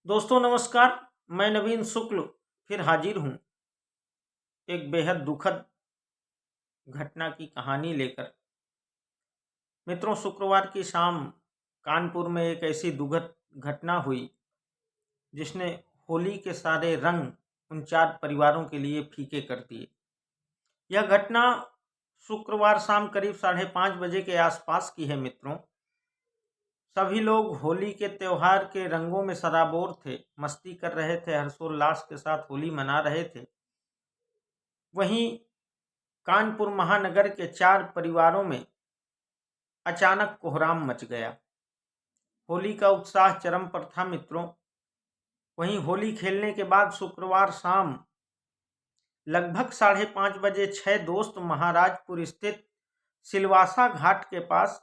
दोस्तों नमस्कार। मैं नवीन शुक्ल फिर हाजिर हूँ एक बेहद दुखद घटना की कहानी लेकर। मित्रों, शुक्रवार की शाम कानपुर में एक ऐसी दुखद घटना हुई जिसने होली के सारे रंग उन 4 परिवारों के लिए फीके कर दिए। यह घटना शुक्रवार शाम करीब 5:30 बजे के आसपास की है। मित्रों, सभी लोग होली के त्योहार के रंगों में सराबोर थे, मस्ती कर रहे थे, हर्षोल्लास के साथ होली मना रहे थे। वहीं कानपुर महानगर के 4 परिवारों में अचानक कोहराम मच गया। होली का उत्साह चरम पर था। मित्रों, वहीं होली खेलने के बाद शुक्रवार शाम लगभग 5:30 बजे 6 दोस्त महाराजपुर स्थित सिलवासा घाट के पास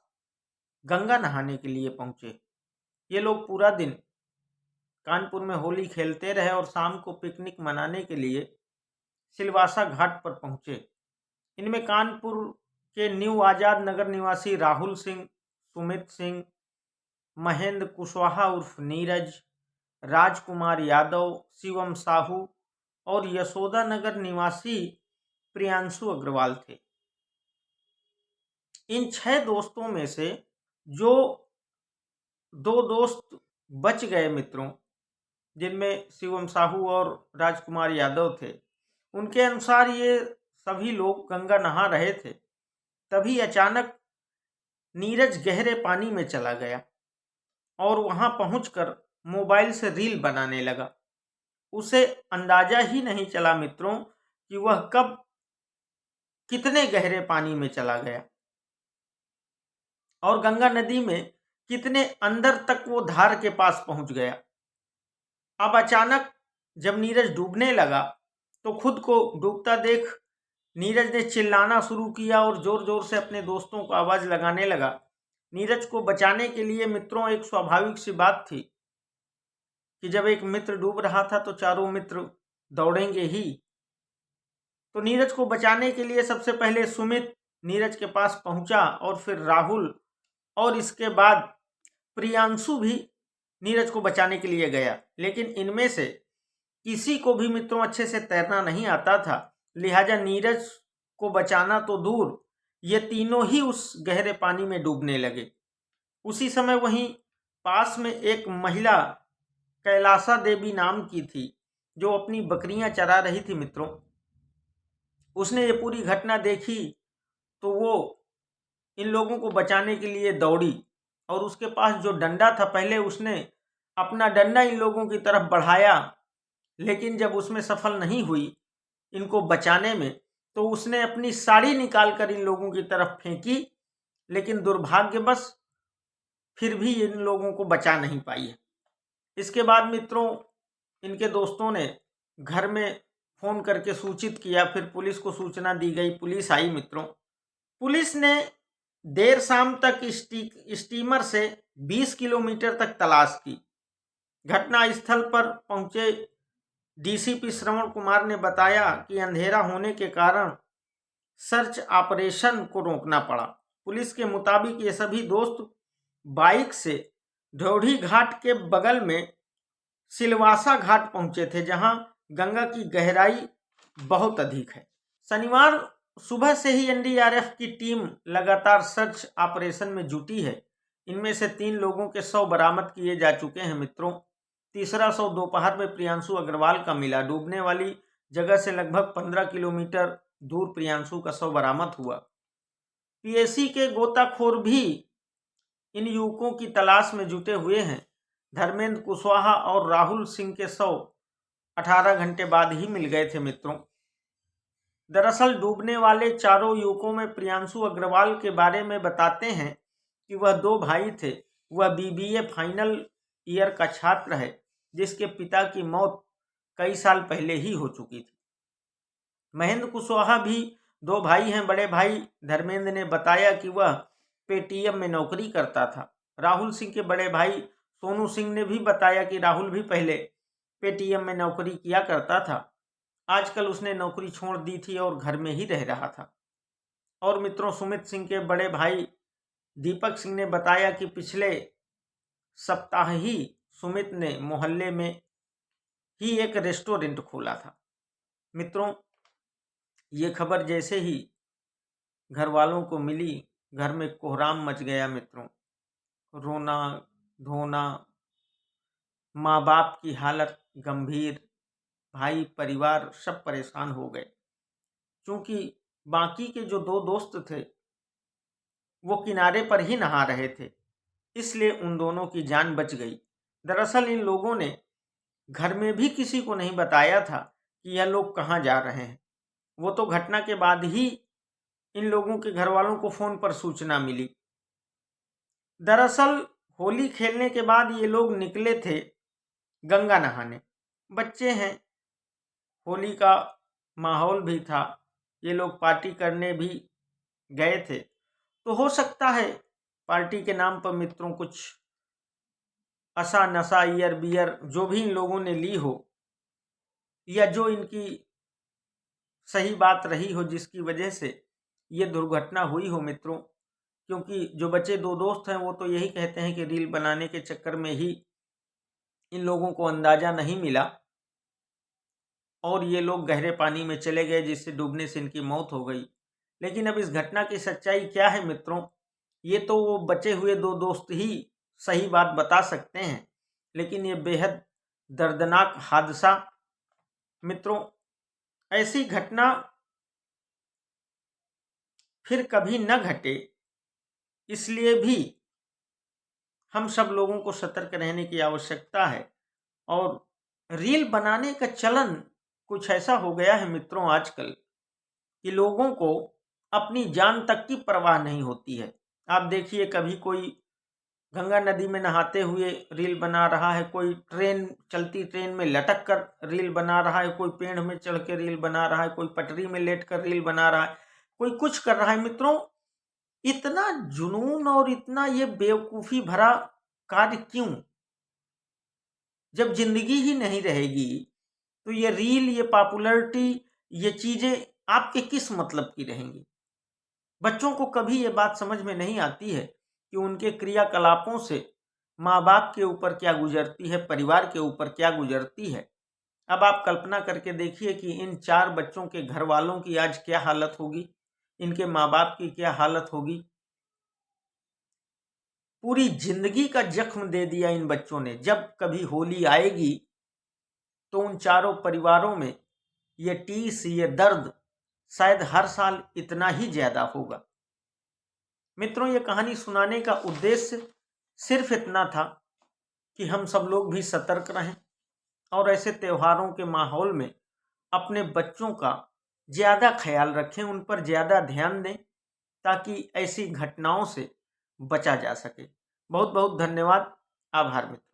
गंगा नहाने के लिए पहुंचे। ये लोग पूरा दिन कानपुर में होली खेलते रहे और शाम को पिकनिक मनाने के लिए सिलवासा घाट पर पहुंचे। इनमें कानपुर के न्यू आजाद नगर निवासी राहुल सिंह, सुमित सिंह, महेंद्र कुशवाहा उर्फ नीरज, राजकुमार यादव, शिवम साहू और यशोदा नगर निवासी प्रियांशु अग्रवाल थे। इन 6 दोस्तों में से जो 2 दोस्त बच गए मित्रों, जिनमें शिवम साहू और राजकुमार यादव थे, उनके अनुसार ये सभी लोग गंगा नहा रहे थे। तभी अचानक नीरज गहरे पानी में चला गया और वहां पहुंचकर मोबाइल से रील बनाने लगा। उसे अंदाजा ही नहीं चला मित्रों कि वह कब कितने गहरे पानी में चला गया और गंगा नदी में कितने अंदर तक वो धार के पास पहुंच गया। अब अचानक जब नीरज डूबने लगा तो खुद को डूबता देख नीरज ने चिल्लाना शुरू किया और जोर जोर से अपने दोस्तों को आवाज लगाने लगा। नीरज को बचाने के लिए मित्रों एक स्वाभाविक सी बात थी कि जब एक मित्र डूब रहा था तो चारों मित्र दौड़ेंगे ही। तो नीरज को बचाने के लिए सबसे पहले सुमित नीरज के पास पहुंचा और फिर राहुल और इसके बाद प्रियांशु भी नीरज को बचाने के लिए गया। लेकिन इनमें से किसी को भी मित्रों अच्छे से तैरना नहीं आता था, लिहाजा नीरज को बचाना तो दूर, ये तीनों ही उस गहरे पानी में डूबने लगे। उसी समय वहीं पास में एक महिला कैलासा देवी नाम की थी जो अपनी बकरियां चरा रही थी। मित्रों, उसने ये पूरी घटना देखी तो वो इन लोगों को बचाने के लिए दौड़ी और उसके पास जो डंडा था, पहले उसने अपना डंडा इन लोगों की तरफ बढ़ाया, लेकिन जब उसमें सफल नहीं हुई इनको बचाने में, तो उसने अपनी साड़ी निकालकर इन लोगों की तरफ फेंकी, लेकिन दुर्भाग्यवश फिर भी इन लोगों को बचा नहीं पाई है। इसके बाद मित्रों इनके दोस्तों ने घर में फोन करके सूचित किया, फिर पुलिस को सूचना दी गई, पुलिस आई। मित्रों, पुलिस ने देर शाम तक स्टीमर से 20 किलोमीटर तक तलाश की। घटना स्थल पर पहुंचे डीसीपी श्रवण कुमार ने बताया कि अंधेरा होने के कारण सर्च ऑपरेशन को रोकना पड़ा। पुलिस के मुताबिक ये सभी दोस्त बाइक से ढोढ़ी घाट के बगल में सिलवासा घाट पहुंचे थे, जहां गंगा की गहराई बहुत अधिक है। शनिवार सुबह से ही एनडीआरएफ की टीम लगातार सर्च ऑपरेशन में जुटी है। इनमें से 3 लोगों के शव बरामद किए जा चुके हैं। मित्रों, तीसरा शव दोपहर में प्रियांशु अग्रवाल का मिला। डूबने वाली जगह से लगभग 15 किलोमीटर दूर प्रियांशु का शव बरामद हुआ। पीएसी के गोताखोर भी इन युवकों की तलाश में जुटे हुए हैं। धर्मेंद्र कुशवाहा और राहुल सिंह के शव 18 घंटे बाद ही मिल गए थे। मित्रों, दरअसल डूबने वाले चारों युवकों में प्रियांशु अग्रवाल के बारे में बताते हैं कि वह 2 भाई थे। वह बीबीए फाइनल ईयर का छात्र है, जिसके पिता की मौत कई साल पहले ही हो चुकी थी। महेंद्र कुशवाहा भी 2 भाई हैं। बड़े भाई धर्मेंद्र ने बताया कि वह पेटीएम में नौकरी करता था। राहुल सिंह के बड़े भाई सोनू सिंह ने भी बताया कि राहुल भी पहले पेटीएम में नौकरी किया करता था, आजकल उसने नौकरी छोड़ दी थी और घर में ही रह रहा था। और मित्रों, सुमित सिंह के बड़े भाई दीपक सिंह ने बताया कि पिछले सप्ताह ही सुमित ने मोहल्ले में ही एक रेस्टोरेंट खोला था। मित्रों, ये खबर जैसे ही घर वालों को मिली, घर में कोहराम मच गया। मित्रों, रोना धोना, माँ बाप की हालत गंभीर, भाई परिवार सब परेशान हो गए। क्योंकि बाकी के जो दो दोस्त थे वो किनारे पर ही नहा रहे थे, इसलिए उन दोनों की जान बच गई। दरअसल इन लोगों ने घर में भी किसी को नहीं बताया था कि यह लोग कहाँ जा रहे हैं। वो तो घटना के बाद ही इन लोगों के घर वालों को फोन पर सूचना मिली। दरअसल होली खेलने के बाद ये लोग निकले थे गंगा नहाने। बच्चे हैं, होली का माहौल भी था, ये लोग पार्टी करने भी गए थे। तो हो सकता है पार्टी के नाम पर मित्रों कुछ असा नशा ईयर बियर जो भी इन लोगों ने ली हो, या जो इनकी सही बात रही हो जिसकी वजह से ये दुर्घटना हुई हो। मित्रों, क्योंकि जो बच्चे दो दोस्त हैं वो तो यही कहते हैं कि रील बनाने के चक्कर में ही इन लोगों को अंदाजा नहीं मिला और ये लोग गहरे पानी में चले गए, जिससे डूबने से इनकी मौत हो गई। लेकिन अब इस घटना की सच्चाई क्या है मित्रों, ये तो वो बचे हुए दो दोस्त ही सही बात बता सकते हैं। लेकिन ये बेहद दर्दनाक हादसा, मित्रों, ऐसी घटना फिर कभी न घटे, इसलिए भी हम सब लोगों को सतर्क रहने की आवश्यकता है। और रील बनाने का चलन कुछ ऐसा हो गया है मित्रों आजकल कि लोगों को अपनी जान तक की परवाह नहीं होती है। आप देखिए, कभी कोई गंगा नदी में नहाते हुए रील बना रहा है, कोई चलती ट्रेन में लटक कर रील बना रहा है, कोई पेड़ में चढ़ के रील बना रहा है, कोई पटरी में लेट कर रील बना रहा है, कोई कुछ कर रहा है। मित्रों, इतना जुनून और इतना ये बेवकूफ़ी भरा कार्य क्यों? जब जिंदगी ही नहीं रहेगी तो ये रील, ये पॉपुलैरिटी, ये चीजें आपके किस मतलब की रहेंगी? बच्चों को कभी ये बात समझ में नहीं आती है कि उनके क्रियाकलापों से माँ बाप के ऊपर क्या गुजरती है, परिवार के ऊपर क्या गुजरती है। अब आप कल्पना करके देखिए कि इन 4 बच्चों के घर वालों की आज क्या हालत होगी, इनके माँ बाप की क्या हालत होगी। पूरी जिंदगी का जख्म दे दिया इन बच्चों ने। जब कभी होली आएगी तो उन चारों परिवारों में ये टीस, ये दर्द शायद हर साल इतना ही ज्यादा होगा। मित्रों, ये कहानी सुनाने का उद्देश्य सिर्फ इतना था कि हम सब लोग भी सतर्क रहें और ऐसे त्योहारों के माहौल में अपने बच्चों का ज्यादा ख्याल रखें, उन पर ज्यादा ध्यान दें, ताकि ऐसी घटनाओं से बचा जा सके। बहुत बहुत धन्यवाद। आभार मित्रों।